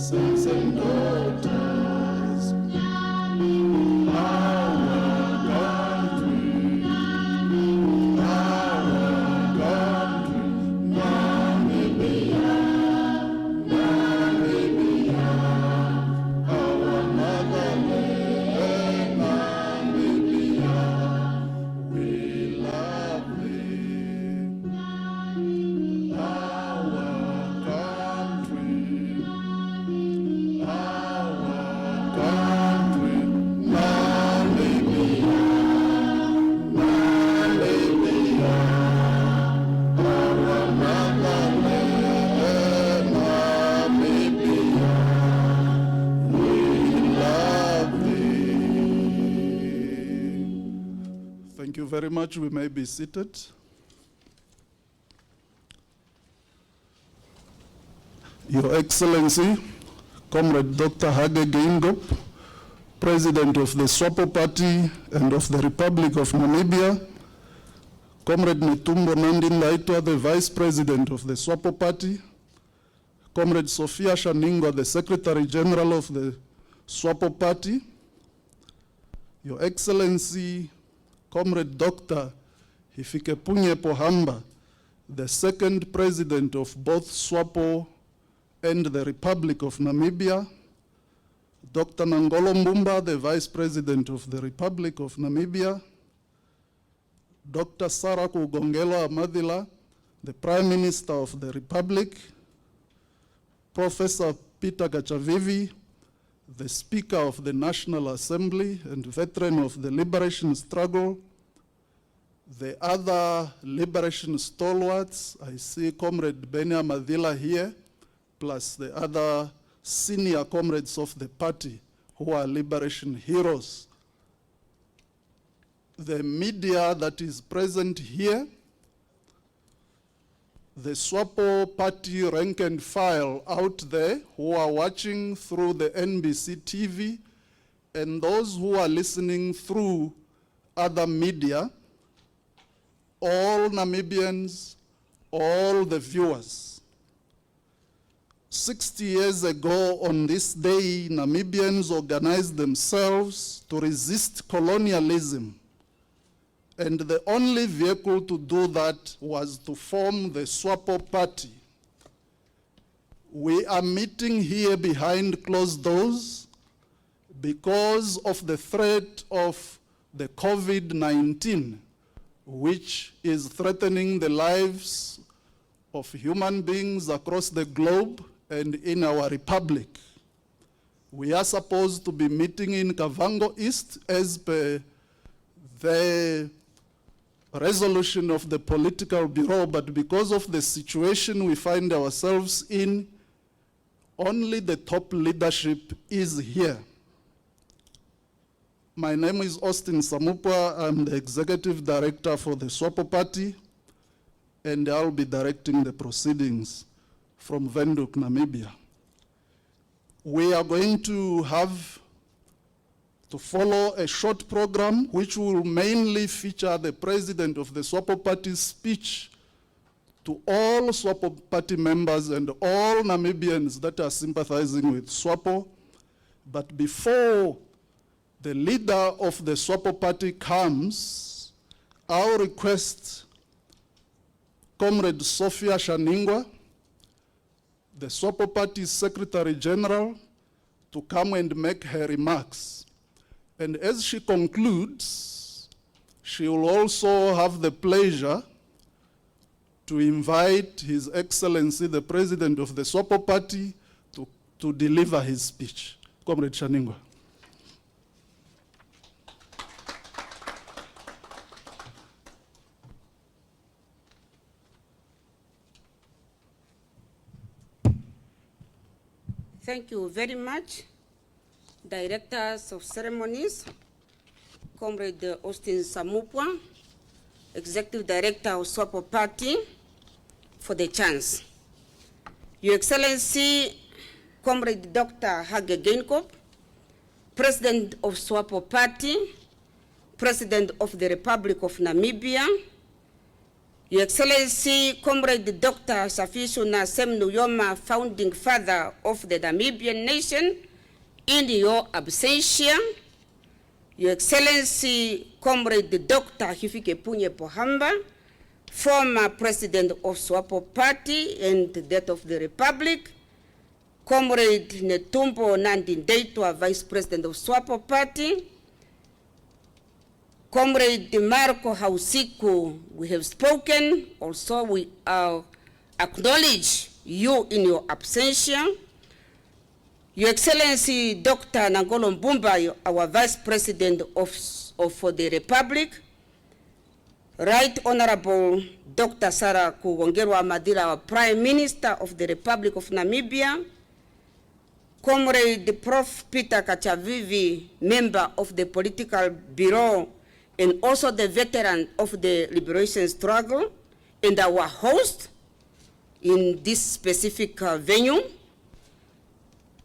sons and daughters, Thank you very much. We may be seated. Your Excellency, Comrade Dr. Hage Geingob, President of the SWAPO Party and of the Republic of Namibia, Comrade Netumbo Nandi-Ndaitwah, the Vice President of the SWAPO Party, Comrade Sophia Shaningwa, the Secretary General of the SWAPO Party, Your Excellency, Comrade Dr. Hifikepunye Pohamba, the second president of both SWAPO and the Republic of Namibia, Dr. Nangolo Mbumba, the Vice President of the Republic of Namibia, Dr. Sarah Kugongelo Amadila, the Prime Minister of the Republic, Professor Peter Gachavivi, the Speaker of the National Assembly and veteran of the liberation struggle, the other liberation stalwarts, I see Comrade Benia Madila here, plus the other senior comrades of the party who are liberation heroes. The media that is present here, the SWAPO Party rank and file out there who are watching through the NBC TV, and those who are listening through other media, all Namibians, all the viewers. 60 years ago on this day, Namibians organized themselves to resist colonialism. And the only vehicle to do that was to form the SWAPO Party. We are meeting here behind closed doors because of the threat of the COVID-19, which is threatening the lives of human beings across the globe and in our republic. We are supposed to be meeting in Kavango East as per the resolution of the political bureau, but because of the situation we find ourselves in, only the top leadership is here. My name is Austin Samupwa. I'm the Executive Director for the SWAPO Party, and I'll be directing the proceedings from Windhoek, Namibia. We are going to have to follow a short program which will mainly feature the President of the SWAPO Party's speech to all SWAPO Party members and all Namibians that are sympathizing with SWAPO. But before the leader of the SWAPO Party comes, I'll request Comrade Sophia Shaningwa, the SWAPO Party's Secretary General, to come and make her remarks. And as she concludes, she will also have the pleasure to invite His Excellency, the President of the SWAPO Party, to deliver his speech. Comrade Shaningwa. Thank you very much, Directors of Ceremonies, Comrade Austin Samupwa, Executive Director of SWAPO Party, for the chance. Your Excellency, Comrade Dr. Hage Geingob, President of SWAPO Party, President of the Republic of Namibia, Your Excellency, Comrade Dr. Safisuna Sem Nujoma, founding father of the Namibian nation, in your absentia, Your Excellency, Comrade Dr. Hifikepunye Pohamba, former president of SWAPO Party and that of the Republic, Comrade Netumbo Nandi-Ndaitwah, vice president of SWAPO Party, Comrade Marco Hausiku, we have spoken. Also, we acknowledge you in your absentia. Your Excellency, Dr. Nangolo Mbumba, our Vice President of the Republic, Right Honorable Dr. Sarah Kugongerwa Madira, our Prime Minister of the Republic of Namibia, Comrade Prof. Peter Kachavivi, member of the Political Bureau, and also the veteran of the liberation struggle, and our host in this specific venue.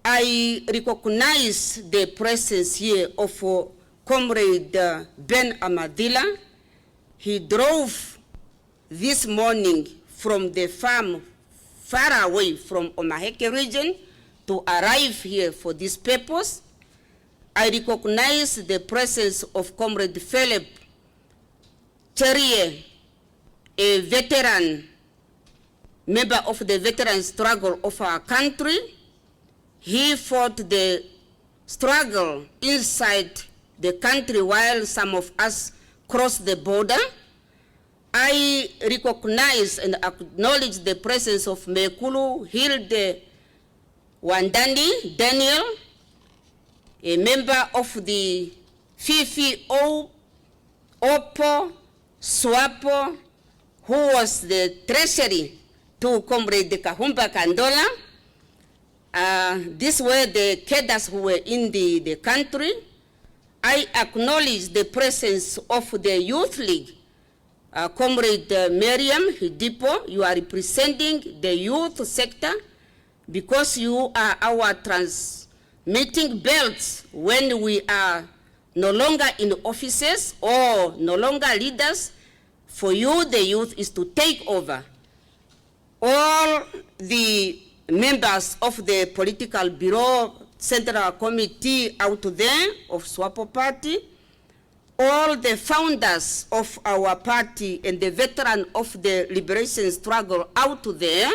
I recognize the presence here of Comrade Ben Amadila. He drove this morning from the farm far away from Omaheke region to arrive here for this purpose. I recognize the presence of Comrade Philip Cherie, a veteran, member of the veteran struggle of our country. He fought the struggle inside the country while some of us crossed the border. I recognize and acknowledge the presence of Mekulu Hilde Wandandi Daniel, a member of the Fifi Opo SWAPO, who was the treasury to Comrade Kahumba Kandola. These were the cadres who were in the country. I acknowledge the presence of the Youth League. Comrade Miriam Hidipo, you are representing the youth sector because you are our transmitting belts when we are no longer in offices or no longer leaders. For you, the youth is to take over. All the members of the Political Bureau, Central Committee out there of SWAPO Party, all the founders of our party and the veteran of the liberation struggle out there,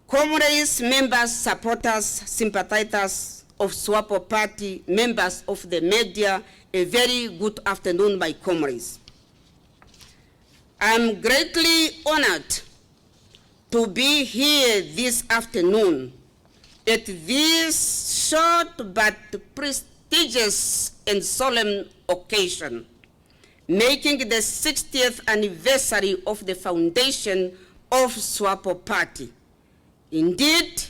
comrades, members, supporters, sympathizers of SWAPO Party, members of the media, a very good afternoon, my comrades. I'm greatly honored to be here this afternoon at this short but prestigious and solemn occasion, making the 60th anniversary of the foundation of SWAPO Party. Indeed,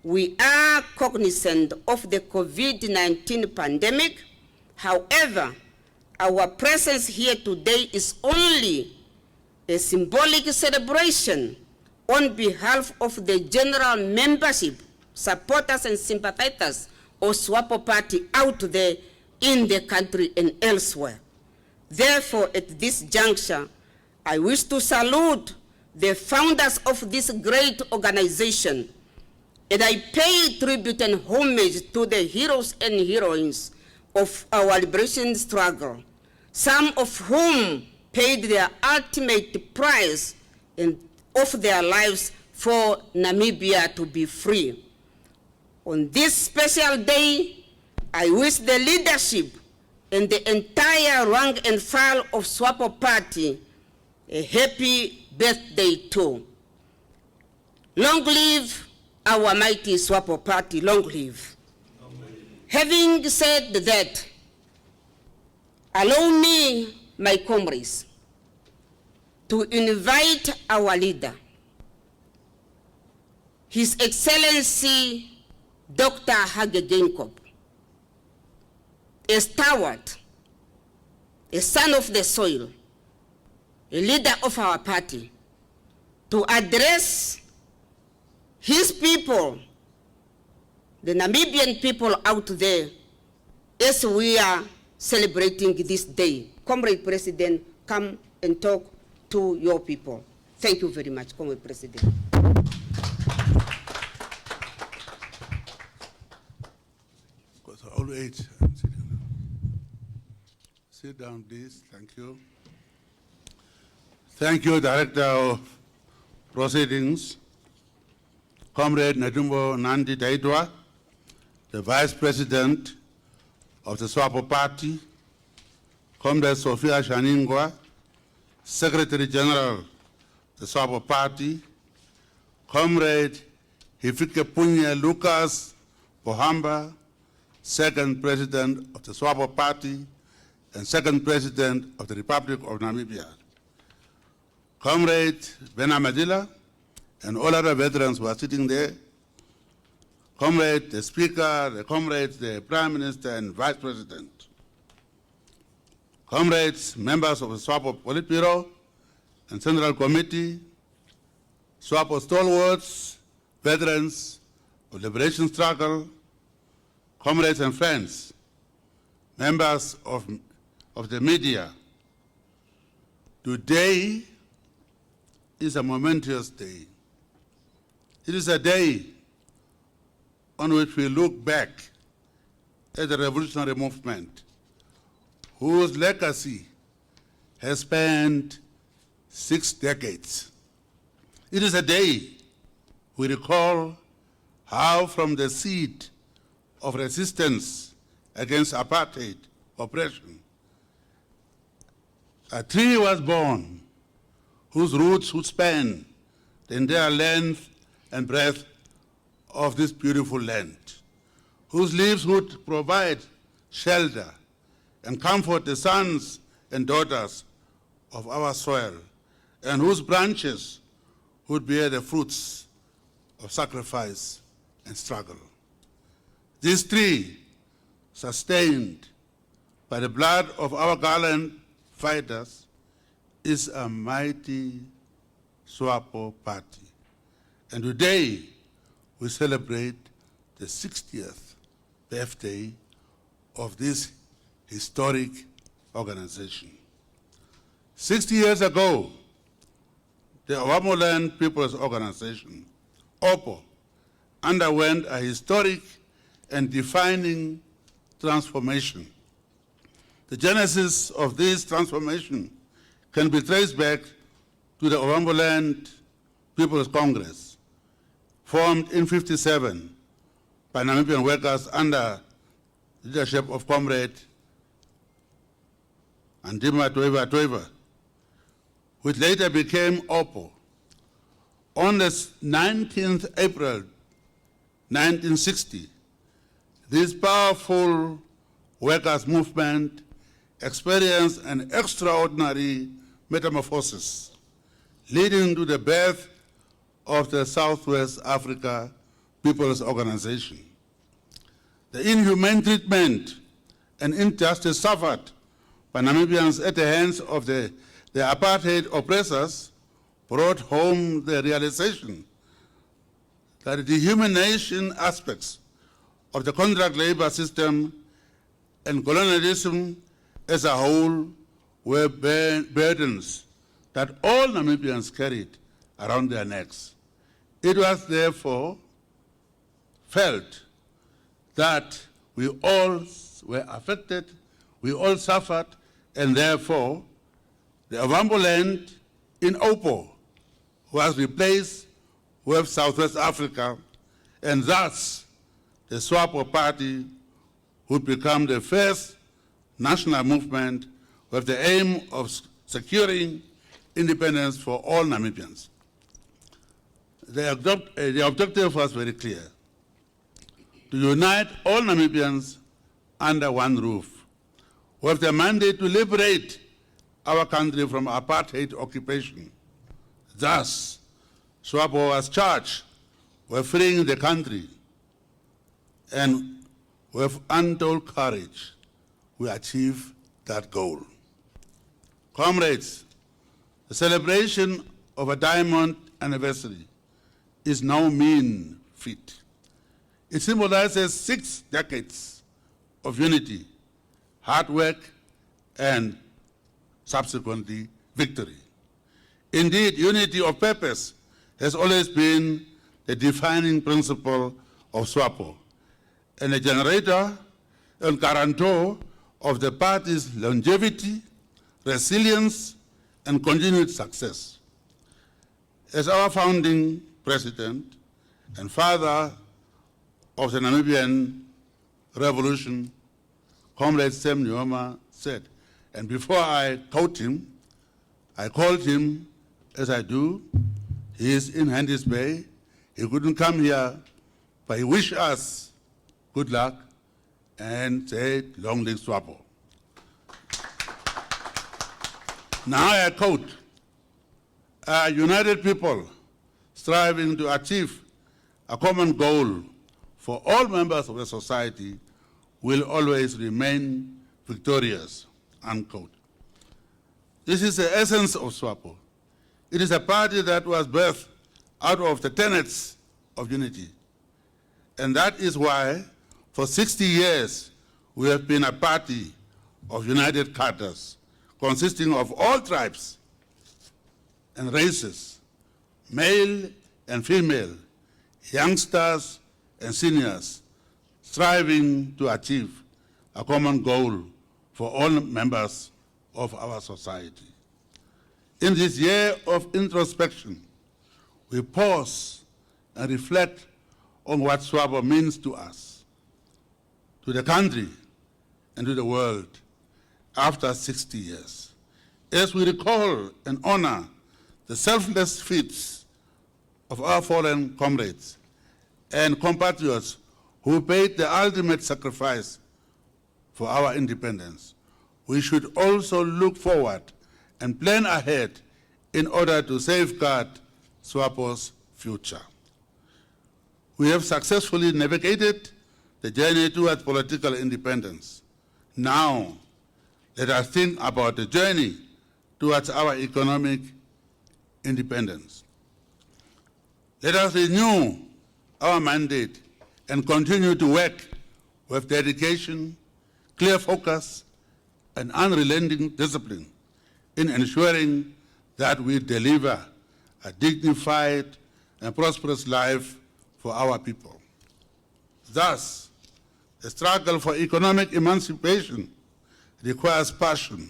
we are cognizant of the COVID-19 pandemic. However, our presence here today is only a symbolic celebration on behalf of the general membership, supporters and sympathizers of SWAPO Party out there in the country and elsewhere. Therefore, at this juncture, I wish to salute the founders of this great organization, and I pay tribute and homage to the heroes and heroines of our liberation struggle, some of whom paid their ultimate price of their lives for Namibia to be free. On this special day, I wish the leadership and the entire rank and file of SWAPO Party a happy birthday too. Long live our mighty SWAPO Party, long live. Amen. Having said that, allow me, my comrades, to invite our leader, His Excellency Dr. Hage Geingob, a stalwart, a son of the soil, a leader of our party, to address his people, the Namibian people out there, as we are celebrating this day. Comrade President, come and talk to your people. Thank you very much, Comrade President. All eight. Sit down, please. Thank you. Thank you, Director of Proceedings, Comrade Nedumbo Nandi Daitwa, the Vice President of the SWAPO Party, Comrade Sophia Shaningwa, Secretary General of the SWAPO Party, Comrade Hifike Punya Lucas Pohamba, Second President of the SWAPO Party and Second President of the Republic of Namibia, Comrade Benamadila, and all other veterans who are sitting there, Comrade the Speaker, the Comrades, the Prime Minister and Vice President, Comrades, members of the SWAPO Politburo and Central Committee, SWAPO stalwarts, veterans of liberation struggle, comrades and friends, members of the media, today is a momentous day. It is a day on which we look back at the revolutionary movement whose legacy has spanned 6 decades. It is a day we recall how from the seed of resistance against apartheid oppression, a tree was born whose roots would span the entire length and breadth of this beautiful land, whose leaves would provide shelter and comfort the sons and daughters of our soil, and whose branches would bear the fruits of sacrifice and struggle. This tree, sustained by the blood of our gallant fighters, is a mighty SWAPO Party. And today, we celebrate the 60th birthday of this historic organization. 60 years ago, the Owamoland People's Organization, OPO, underwent a historic and defining transformation. The genesis of this transformation can be traced back to the Owamoland People's Congress, formed in '57 by Namibian workers under leadership of Comrade Andima Toiva, which later became OPO. On the 19th April 1960, this powerful workers' movement experienced an extraordinary metamorphosis, leading to the birth of the Southwest Africa People's Organization. The inhumane treatment and injustice suffered by Namibians at the hands of the apartheid oppressors brought home the realization that the dehumanization aspects of the contract labor system and colonialism as a whole were burdens that all Namibians carried around their necks. It was therefore felt that we all were affected, we all suffered, and therefore the Ovamboland in OPO was replaced with Southwest Africa, and thus the SWAPO Party would become the first national movement with the aim of securing independence for all Namibians. The objective was very clear: to unite all Namibians under one roof, with the mandate to liberate our country from apartheid occupation. Thus, SWAPO was charged with freeing the country, and with untold courage, we achieved that goal. Comrades, the celebration of a diamond anniversary is no mean feat. It symbolizes 6 decades of unity, hard work, and subsequently victory. Indeed, unity of purpose has always been the defining principle of SWAPO and a generator and guarantor of the party's longevity, resilience, and continued success. As our founding president and father of the Namibian Revolution, Comrade Sam Nujoma said, and before I quote him, I called him as I do. He is in Handys Bay. He couldn't come here, but he wished us good luck and said, long live SWAPO. Now I quote, a united people striving to achieve a common goal for all members of the society will always remain victorious, unquote. This is the essence of SWAPO. It is a party that was birthed out of the tenets of unity. And that is why, for 60 years, we have been a party of united cadres, consisting of all tribes and races, male and female, youngsters and seniors, striving to achieve a common goal for all members of our society. In this year of introspection, we pause and reflect on what SWAPO means to us, to the country, and to the world after 60 years. As we recall and honor the selfless feats of our fallen comrades and compatriots who paid the ultimate sacrifice for our independence, we should also look forward and plan ahead in order to safeguard SWAPO's future. We have successfully navigated the journey towards political independence. Now, let us think about the journey towards our economic independence. Let us renew our mandate and continue to work with dedication, clear focus, and unrelenting discipline in ensuring that we deliver a dignified and prosperous life for our people. Thus, the struggle for economic emancipation requires passion,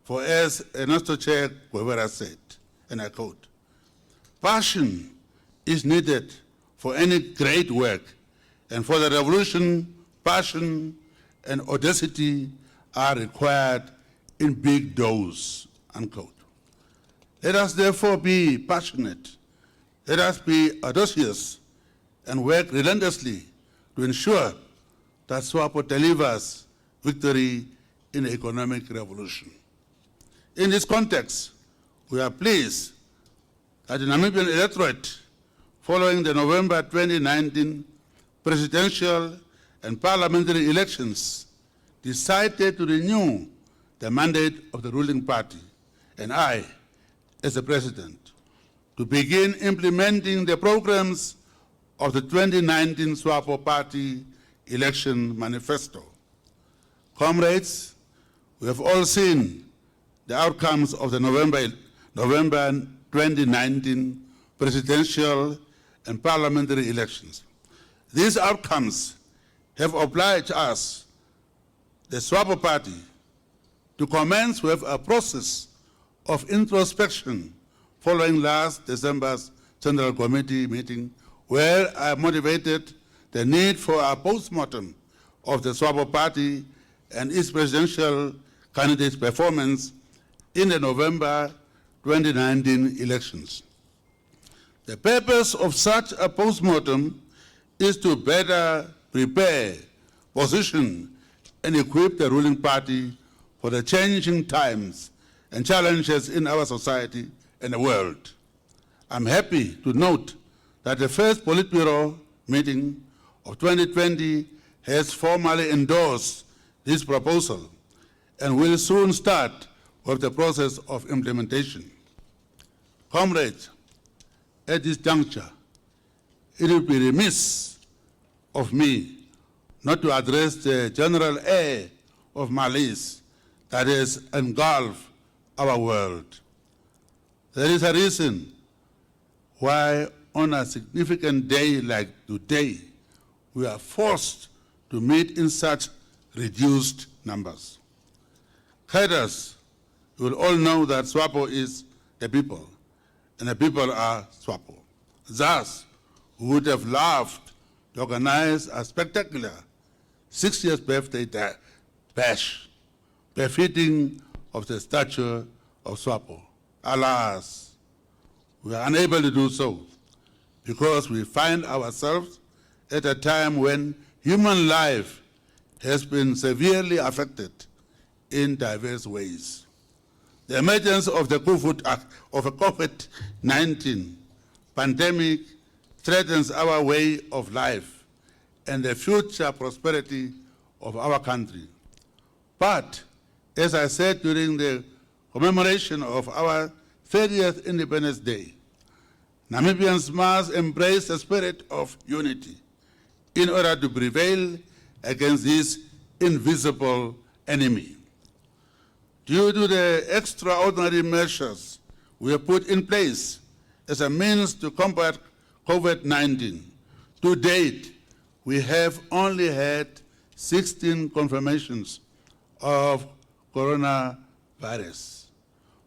for as Ernesto Che Guevara said, and I quote, passion is needed for any great work, and for the revolution, passion and audacity are required in big doses, unquote. Let us therefore be passionate, let us be audacious, and work relentlessly to ensure that SWAPO delivers victory in the economic revolution. In this context, we are pleased that the Namibian electorate, following the November 2019 presidential and parliamentary elections, decided to renew the mandate of the ruling party, and I, as the president, to begin implementing the programs of the 2019 SWAPO Party election manifesto. Comrades, we have all seen the outcomes of the November 2019 presidential and parliamentary elections. These outcomes have obliged us, the SWAPO Party, to commence with a process of introspection following last December's Central Committee meeting, where I motivated the need for a postmortem of the SWAPO Party and its presidential candidate's performance in the November 2019 elections. The purpose of such a postmortem is to better prepare, position, and equip the ruling party for the changing times and challenges in our society and the world. I'm happy to note that the first Politburo meeting of 2020 has formally endorsed this proposal and will soon start with the process of implementation. Comrades, at this juncture, it would be remiss of me not to address the general air of malaise that has engulfed our world. There is a reason why on a significant day like today, we are forced to meet in such reduced numbers. Cadres, you will all know that SWAPO is the people, and the people are SWAPO. Thus, we would have loved to organize a spectacular 60th birthday bash, befitting of the stature of SWAPO. Alas, we are unable to do so because we find ourselves at a time when human life has been severely affected in diverse ways. The emergence of the COVID-19 pandemic threatens our way of life and the future prosperity of our country. But, as I said during the commemoration of our 30th Independence Day, Namibians must embrace the spirit of unity in order to prevail against this invisible enemy. Due to the extraordinary measures we have put in place as a means to combat COVID-19, to date, we have only had 16 confirmations of coronavirus,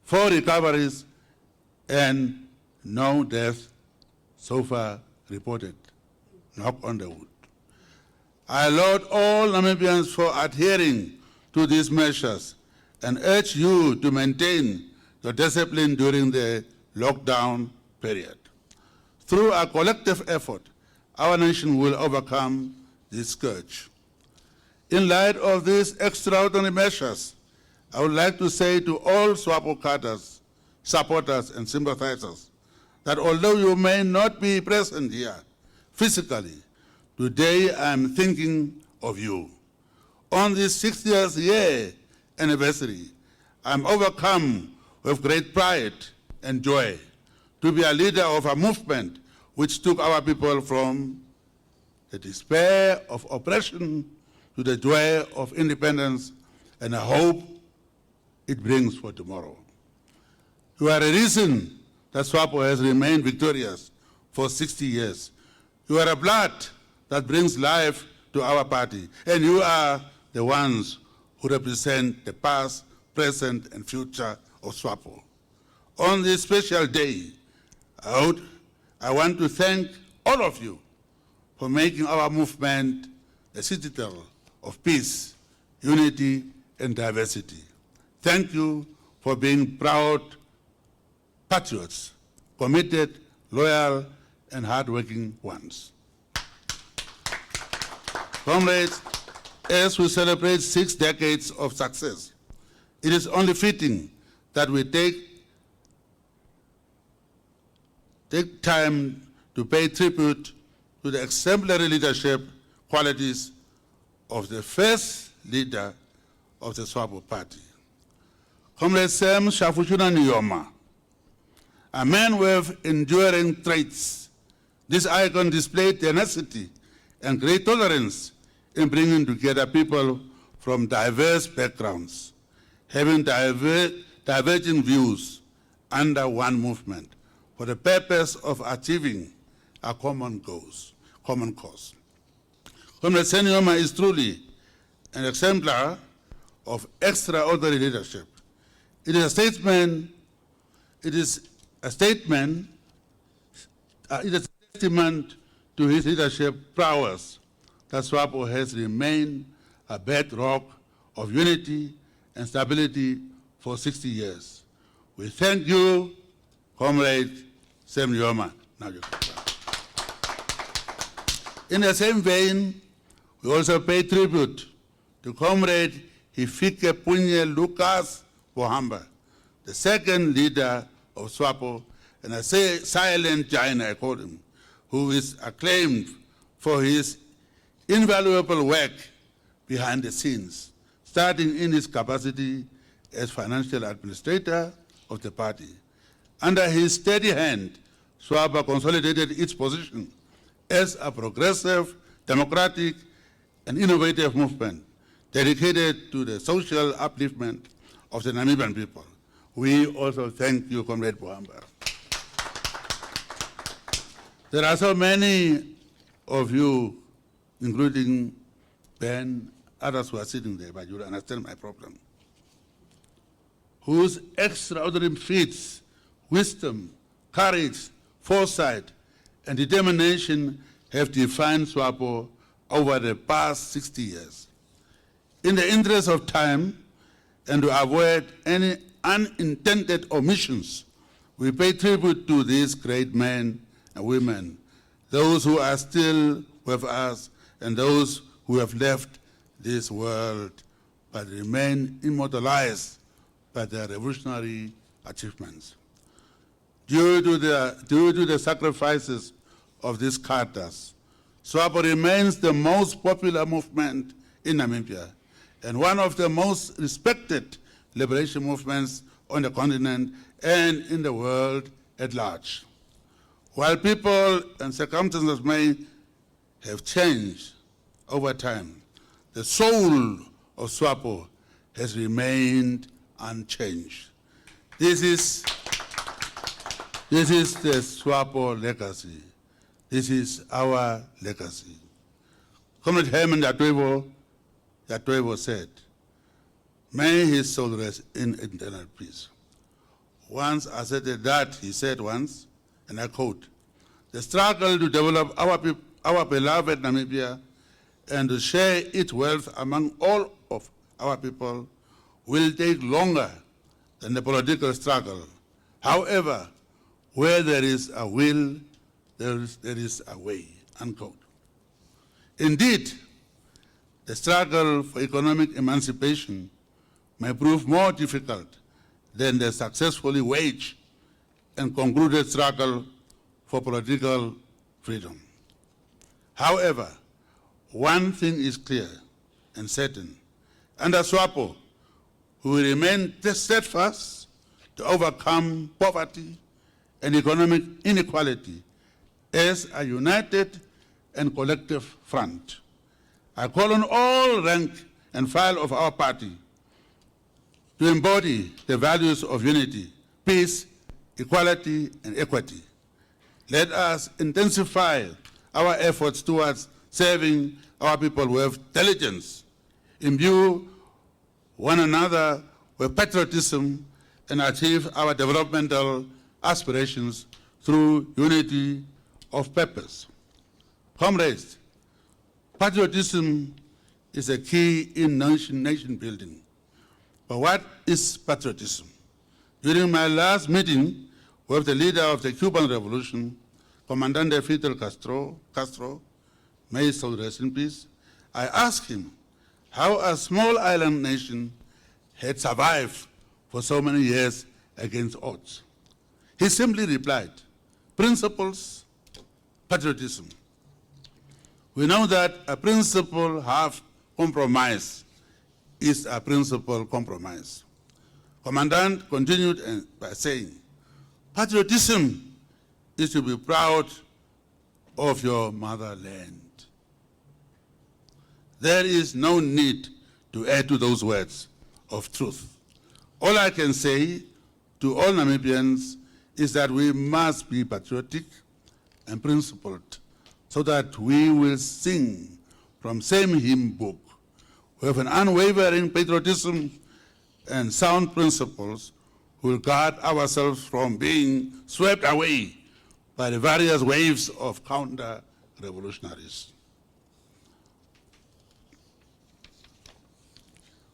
4 recoveries, and no death so far reported. Knock on the wood. I laud all Namibians for adhering to these measures and urge you to maintain your discipline during the lockdown period. Through a collective effort, our nation will overcome this scourge. In light of these extraordinary measures, I would like to say to all SWAPO cadres, supporters, and sympathizers that although you may not be present here physically, today I am thinking of you. On this 60th year anniversary, I am overcome with great pride and joy to be a leader of a movement which took our people from the despair of oppression to the joy of independence and a hope it brings for tomorrow. You are a reason that SWAPO has remained victorious for 60 years. You are a blood that brings life to our party, and you are the ones who represent the past, present, and future of SWAPO. On this special day, I want to thank all of you for making our movement a citadel of peace, unity, and diversity. Thank you for being proud patriots, committed, loyal, and hardworking ones. Comrades, as we celebrate 6 decades of success, it is only fitting that we take time to pay tribute to the exemplary leadership qualities of the first leader of the SWAPO Party. Comrade Sam Shafushuna Nyoma, a man with enduring traits. This icon displayed tenacity and great tolerance in bringing together people from diverse backgrounds, having diverging views under one movement for the purpose of achieving a common cause. Comrade Nyoma is truly an exemplar of extraordinary leadership. It is a testament to his leadership prowess that SWAPO has remained a bedrock of unity and stability for 60 years. We thank you, Comrade Sam Nyoma. Now you can clap. In the same vein, we also pay tribute to Comrade Hifike Punye Lucas Bohamba, the second leader of SWAPO, and I say silent giant, I call him, who is acclaimed for his invaluable work behind the scenes, starting in his capacity as financial administrator of the party. Under his steady hand, SWAPO consolidated its position as a progressive, democratic, and innovative movement dedicated to the social upliftment of the Namibian people. We also thank you, Comrade Bohamba. There are so many of you, including Ben, others who are sitting there, but you'll understand my problem, whose extraordinary feats, wisdom, courage, foresight, and determination have defined SWAPO over the past 60 years. In the interest of time and to avoid any unintended omissions, we pay tribute to these great men and women, those who are still with us and those who have left this world but remain immortalized by their revolutionary achievements. Due to the sacrifices of these cadres, SWAPO remains the most popular movement in Namibia and one of the most respected liberation movements on the continent and in the world at large. While people and circumstances may have changed over time, the soul of SWAPO has remained unchanged. This is the SWAPO legacy. This is our legacy. Comrade Herman Yatwevo said, "May his soul rest in eternal peace." Once I said that, he said once, and I quote, "The struggle to develop our beloved Namibia and to share its wealth among all of our people will take longer than the political struggle. However, where there is a will, there is a way," unquote. Indeed, the struggle for economic emancipation may prove more difficult than the successfully waged and concluded struggle for political freedom. However, one thing is clear and certain. Under SWAPO, we will remain steadfast to overcome poverty and economic inequality as a united and collective front. I call on all rank and file of our party to embody the values of unity, peace, equality, and equity. Let us intensify our efforts towards serving our people with diligence, imbue one another with patriotism, and achieve our developmental aspirations through unity of purpose. Comrades, patriotism is a key in nation building. But what is patriotism? During my last meeting with the leader of the Cuban Revolution, Comandante Fidel Castro, may his soul rest in peace, I asked him how a small island nation had survived for so many years against odds. He simply replied, "Principles, patriotism." We know that a principle half compromise is a principle compromise. Commandant continued by saying, "Patriotism is to be proud of your motherland." There is no need to add to those words of truth. All I can say to all Namibians is that we must be patriotic and principled so that we will sing from same hymn book with an unwavering patriotism and sound principles. Will guard ourselves from being swept away by the various waves of counter-revolutionaries.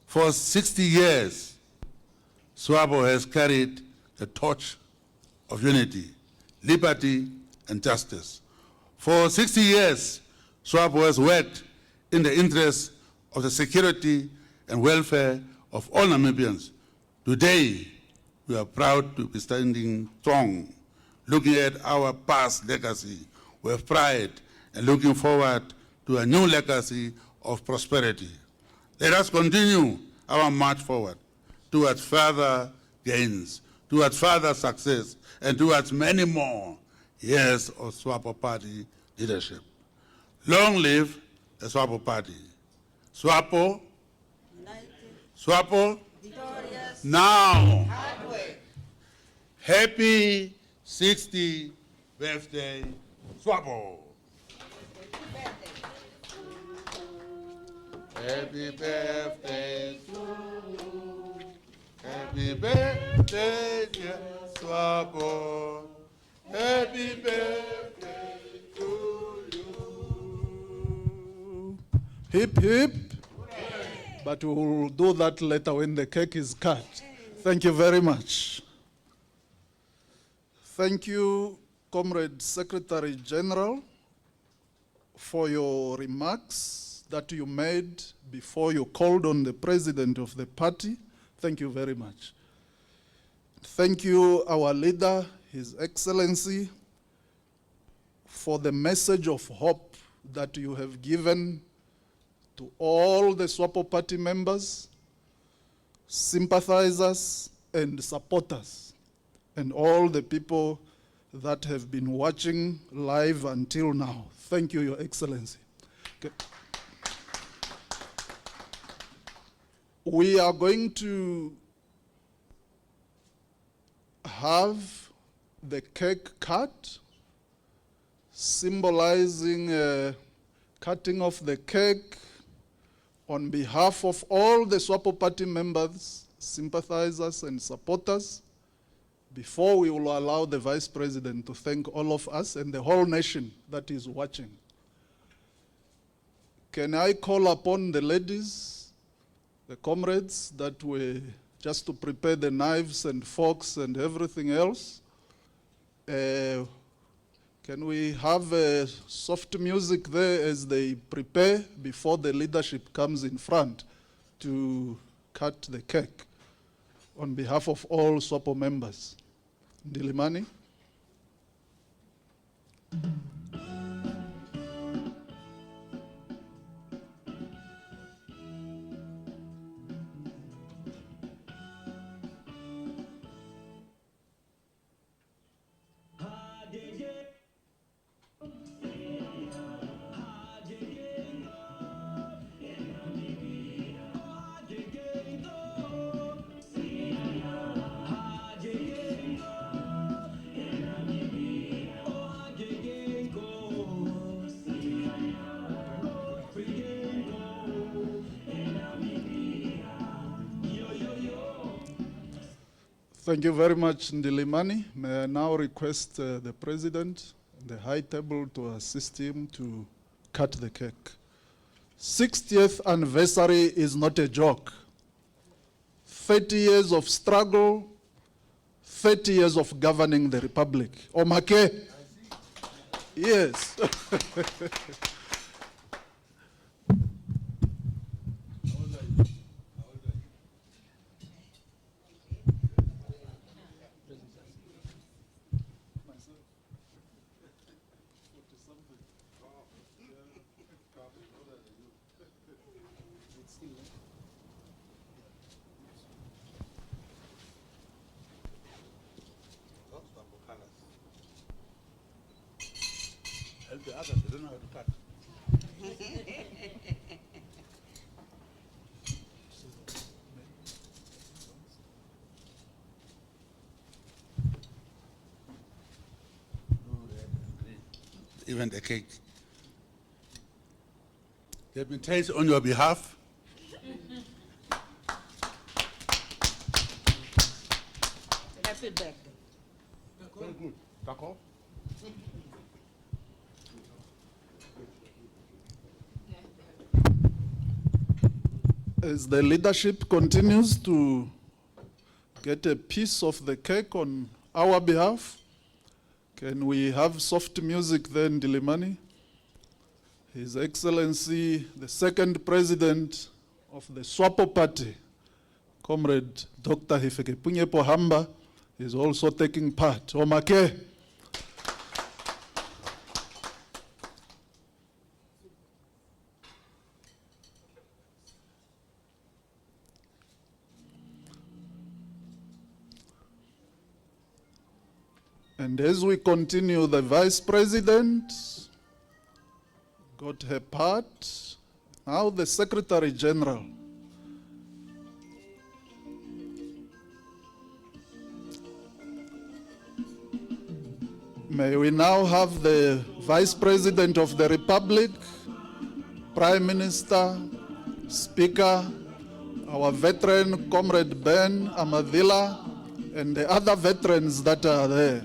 For 60 years, SWAPO has carried the torch of unity, liberty, and justice. For 60 years, SWAPO has worked in the interest of the security and welfare of all Namibians. Today, we are proud to be standing strong, looking at our past legacy with pride and looking forward to a new legacy of prosperity. Let us continue our march forward towards further gains, towards further success, and towards many more years of SWAPO Party leadership. Long live the SWAPO Party. SWAPO, united. SWAPO, victorious. Now, happy 60th birthday, SWAPO. Happy birthday to you. Happy birthday, dear SWAPO. Happy birthday to you. Hip, hip. But we will do that later when the cake is cut. Thank you very much. Thank you, Comrade Secretary General, for your remarks that you made before you called on the president of the party. Thank you very much. Thank you, our leader, His Excellency, for the message of hope that you have given to all the SWAPO Party members, sympathizers, and supporters, and all the people that have been watching live until now. Thank you, Your Excellency. Okay. We are going to have the cake cut, symbolizing cutting off the cake on behalf of all the SWAPO Party members, sympathizers, and supporters. Before we will allow the Vice President to thank all of us and the whole nation that is watching. Can I call upon the ladies, the comrades that were just to prepare the knives and forks and everything else? Can we have soft music there as they prepare before the leadership comes in front to cut the cake on behalf of all SWAPO members? Ndilimani? Thank you very much, Ndilimani. May I now request the President and the High Table to assist him to cut the cake. 60th anniversary is not a joke. 30 years of struggle, 30 years of governing the Republic. Omake? Yes. Help the others, they don't know how to cut. Even the cake. They've been tasted on your behalf. Happy birthday. Very good. Tako? As the leadership continues to get a piece of the cake on our behalf, can we have soft music then, Ndilimani? His Excellency, the second president of the SWAPO Party, Comrade Dr. Hifikepunye Pohamba, is also taking part. Omake. And as we continue, the Vice President got her part. Now the Secretary General. May we now have the Vice President of the Republic, Prime Minister, Speaker, our veteran Comrade Ben Amadila, and the other veterans that are there.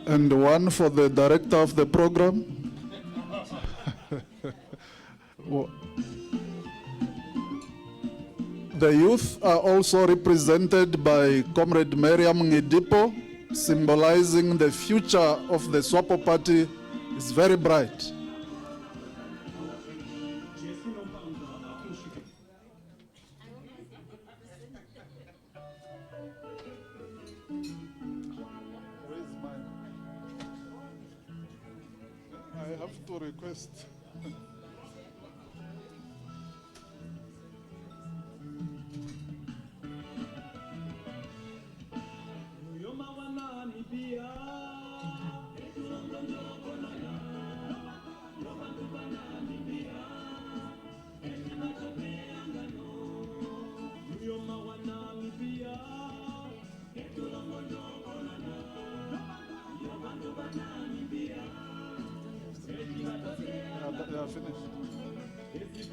And one for the director of the program. The youth are also represented by Comrade Miriam Ngidipo, symbolizing the future of the SWAPO Party is very bright. I have to request. Yeah, finished. It's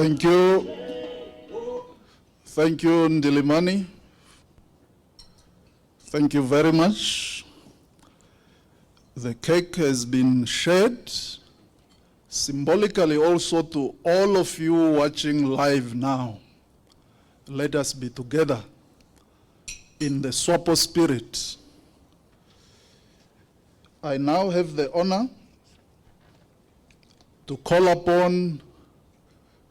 Thank you. Thank you, Ndilimani. Thank you very much. The cake has been shared, symbolically also to all of you watching live now. Let us be together in the SWAPO spirit. I now have the honor to call upon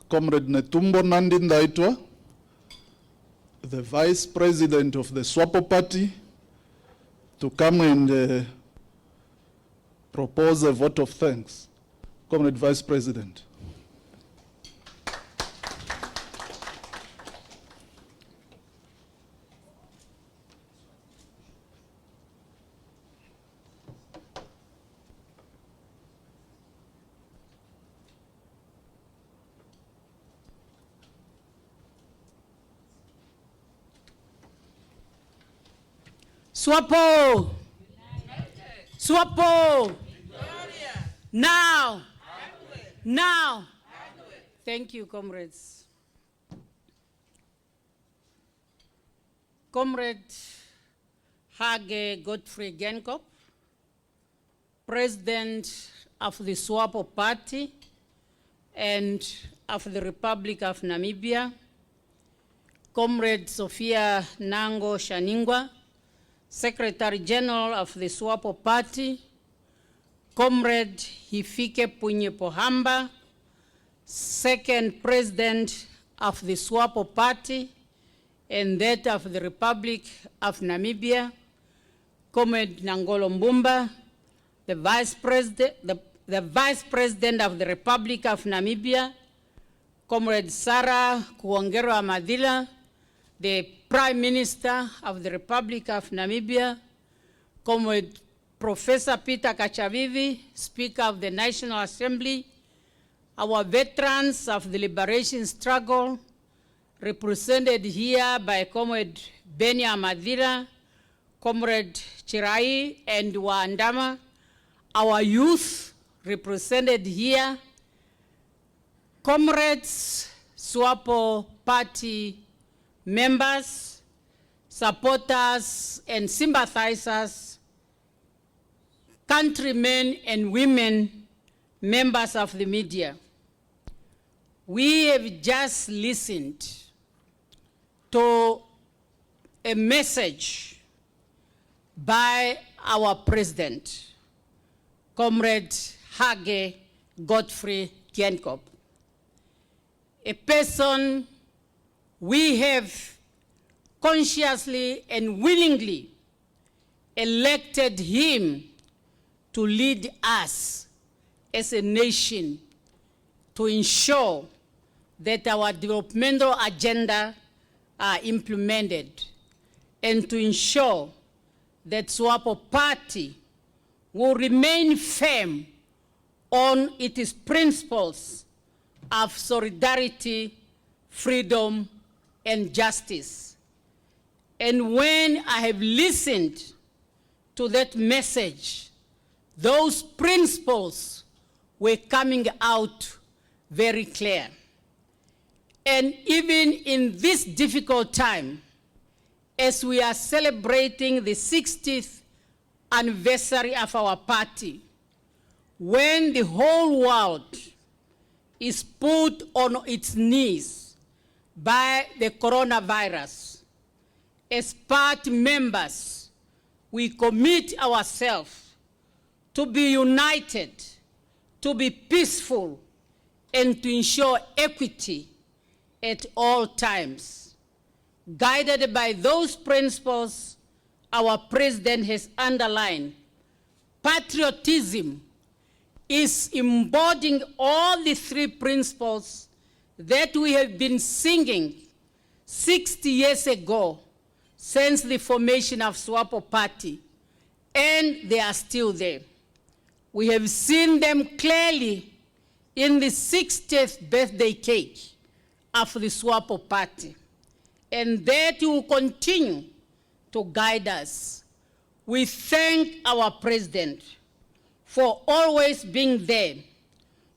Comrade Netumbo Nandi Ndaitwah, the Vice President of the SWAPO Party, to come and propose a vote of thanks. Comrade Vice President. SWAPO! SWAPO! Now! Now! Thank you, comrades. Comrade Hage Godfrey Genkop, President of the SWAPO Party and of the Republic of Namibia, Comrade Sophia Nango Shaningwa, Secretary General of the SWAPO Party, Comrade Hifike Punye Pohamba, Second President of the SWAPO Party and that of the Republic of Namibia, Comrade Nangolo Mbumba, the Vice President of the Republic of Namibia, Comrade Sarah Kuongero Amadila, the Prime Minister of the Republic of Namibia, Comrade Professor Peter Kachavivi, Speaker of the National Assembly, our veterans of the liberation struggle, represented here by Comrade Beni Amadila, Comrade Chirai and Waandama, our youth represented here, comrades, SWAPO Party members, supporters and sympathizers, countrymen and women, members of the media. We have just listened to a message by our president, Comrade Hage Godfrey Genkop, a person we have consciously and willingly elected him to lead us as a nation to ensure that our developmental agenda are implemented and to ensure that SWAPO Party will remain firm on its principles of solidarity, freedom, and justice. And when I have listened to that message, those principles were coming out very clear. And even in this difficult time, as we are celebrating the 60th anniversary of our party, when the whole world is put on its knees by the coronavirus, as party members, we commit ourselves to be united, to be peaceful, and to ensure equity at all times. Guided by those principles, our president has underlined, patriotism is embodying all the three principles that we have been singing 60 years ago since the formation of SWAPO Party, and they are still there. We have seen them clearly in the 60th birthday cake of the SWAPO Party, and that will continue to guide us. We thank our president for always being there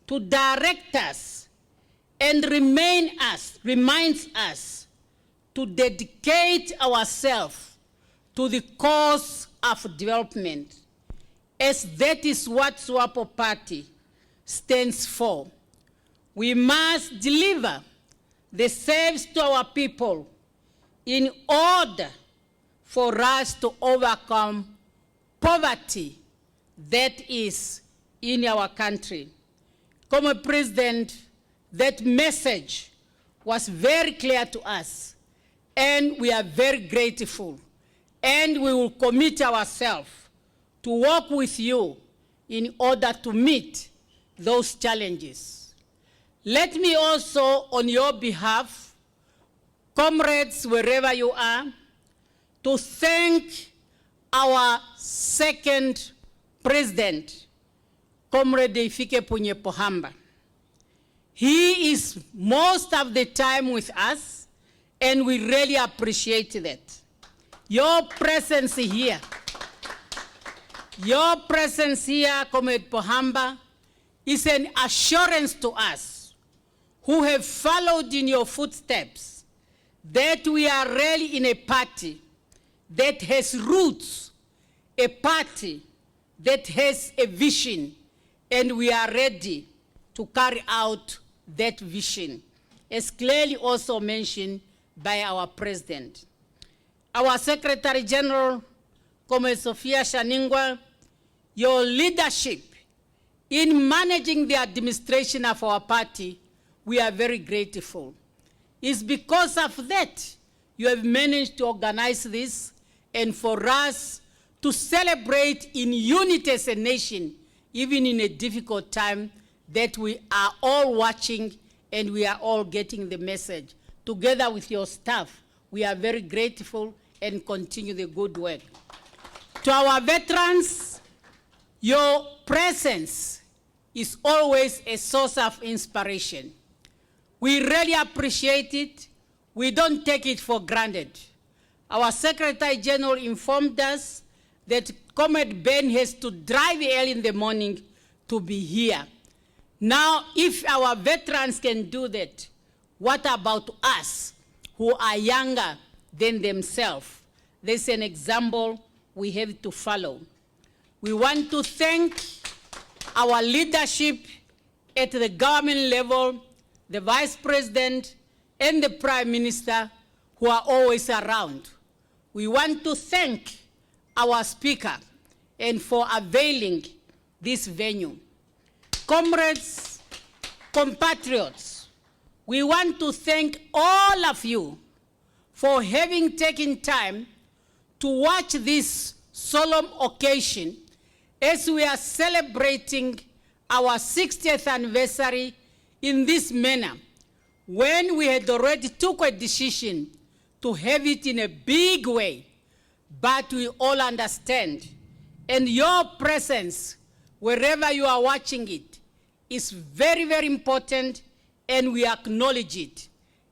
to direct us and reminds us to dedicate ourselves to the cause of development, as that is what SWAPO Party stands for. We must deliver the service to our people in order for us to overcome poverty that is in our country. Como President, that message was very clear to us, and we are very grateful, and we will commit ourselves to work with you in order to meet those challenges. Let me also, on your behalf, comrades, wherever you are, to thank our second president, Comrade Ifike Punye Pohamba. He is most of the time with us, and we really appreciate that. Your presence here, Comrade Pohamba, is an assurance to us who have followed in your footsteps that we are really in a party that has roots, a party that has a vision, and we are ready to carry out that vision, as clearly also mentioned by our president. Our Secretary General, Comrade Sophia Shaningwa, your leadership in managing the administration of our party, we are very grateful. It's because of that you have managed to organize this, and for us to celebrate in unity as a nation, even in a difficult time, that we are all watching and we are all getting the message. Together with your staff, we are very grateful and continue the good work. To our veterans, your presence is always a source of inspiration. We really appreciate it. We don't take it for granted. Our Secretary General informed us that Comrade Ben has to drive early in the morning to be here. Now, if our veterans can do that, what about us who are younger than themselves? There's an example we have to follow. We want to thank our leadership at the government level, the Vice President and the Prime Minister, who are always around. We want to thank our Speaker and for availing this venue. Comrades, compatriots, we want to thank all of you for having taken time to watch this solemn occasion as we are celebrating our 60th anniversary in this manner, when we had already took a decision to have it in a big way, but we all understand. And your presence, wherever you are watching it, is very, very important, and we acknowledge it.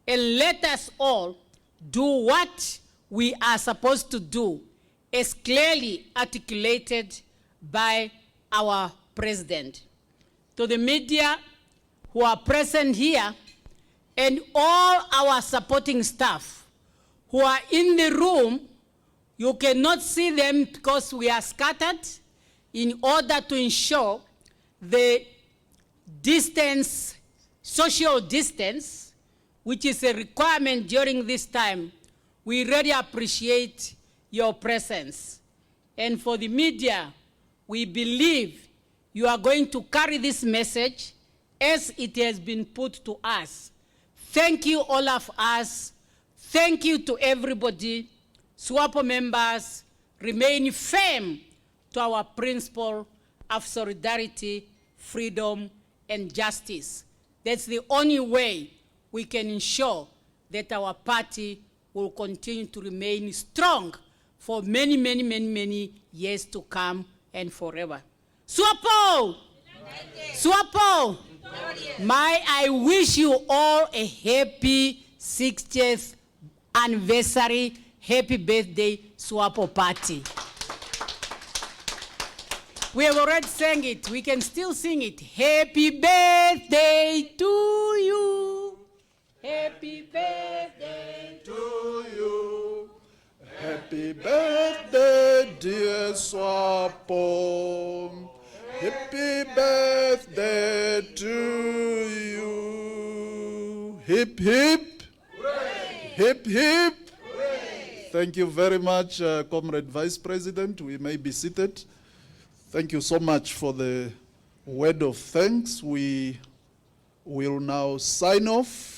And let us all do what we are supposed to do, as clearly articulated by our president. To the media who are present here, and all our supporting staff who are in the room, you cannot see them because we are scattered, in order to ensure the distance, social distance, which is a requirement during this time. We really appreciate your presence. And for the media, we believe you are going to carry this message as it has been put to us. Thank you, all of us. Thank you to everybody. SWAPO members remain firm to our principle of solidarity, freedom, and justice. That's the only way we can ensure that our party will continue to remain strong for many, many, many, many years to come and forever. SWAPO! SWAPO! I wish you all a happy 60th anniversary. Happy birthday, SWAPO Party. We have already sang it. We can still sing it. Happy birthday to you. Happy birthday to you. Happy birthday, dear SWAPO. Happy birthday to you. Hip, hip. Hooray. Hip, hip. Hooray. Thank you very much, Comrade Vice President. We may be seated. Thank you so much for the word of thanks. We will now sign off.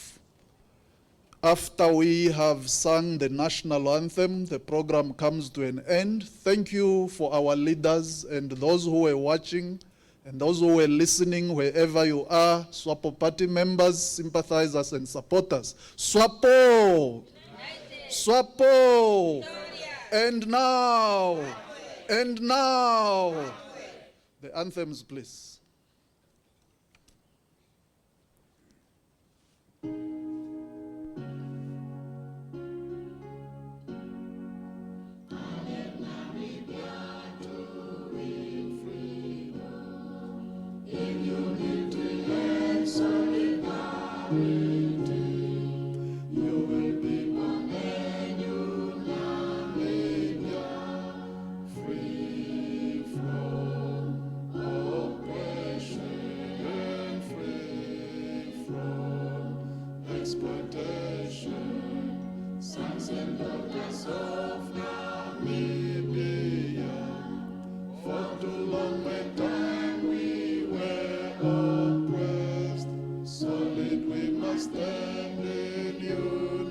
After we have sung the national anthem, the program comes to an end. Thank you for our leaders and those who were watching and those who were listening wherever you are, SWAPO Party members, sympathizers, and supporters. SWAPO! United. SWAPO! And now, the anthems, please. Sons and daughters of Namibia, for too long a time we were oppressed. Solid we must stand in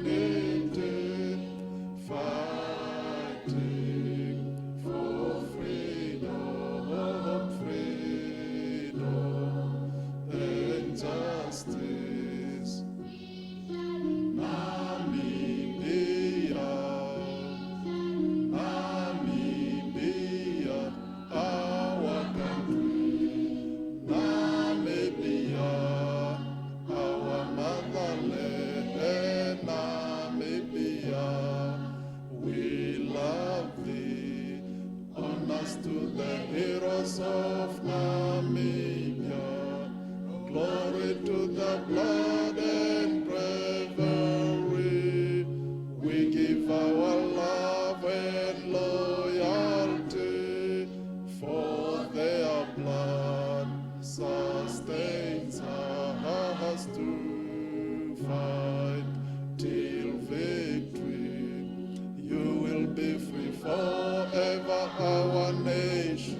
unity, fighting for freedom, freedom and justice. Namibia, our country. Namibia, our motherland. Namibia, we love thee. Honors to the heroes of Namibia. Glory to the blood and bravery. We give our love and loyalty, for their blood sustains us to fight till victory. You will be free forever, our nation.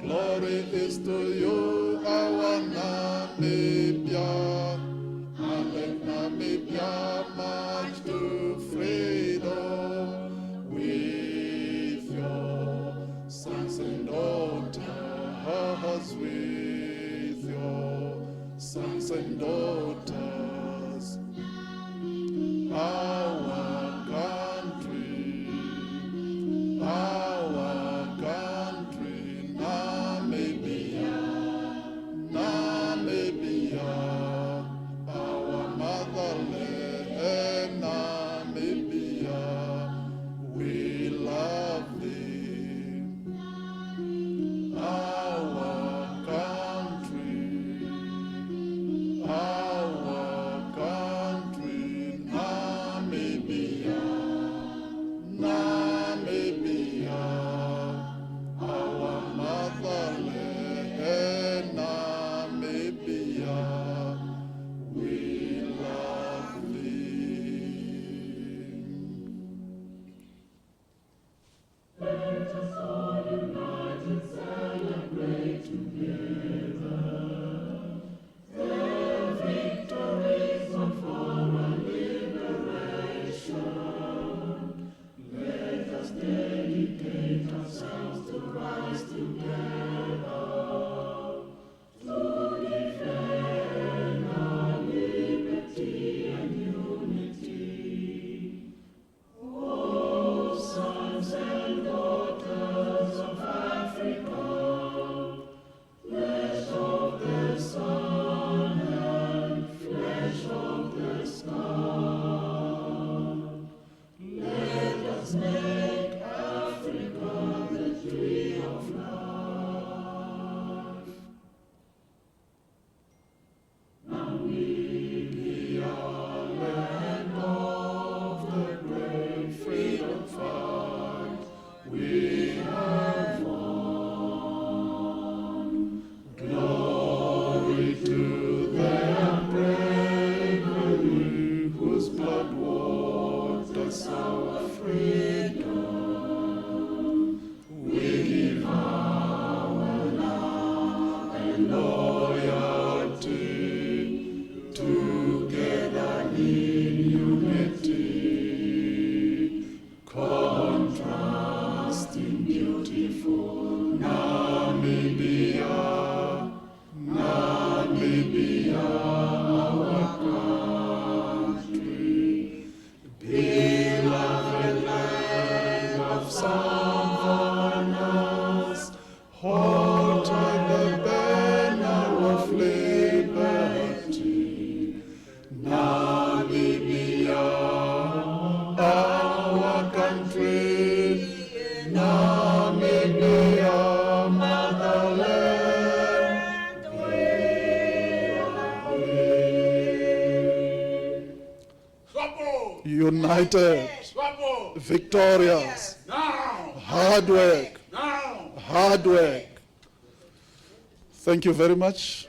Glory is to you, our Namibia. And let Namibia march to freedom with your sons and daughters, with your sons and daughters. Our country, Namibia. United, SWAPO! victorious, Now! hard work, Now! hard work. Thank you very much.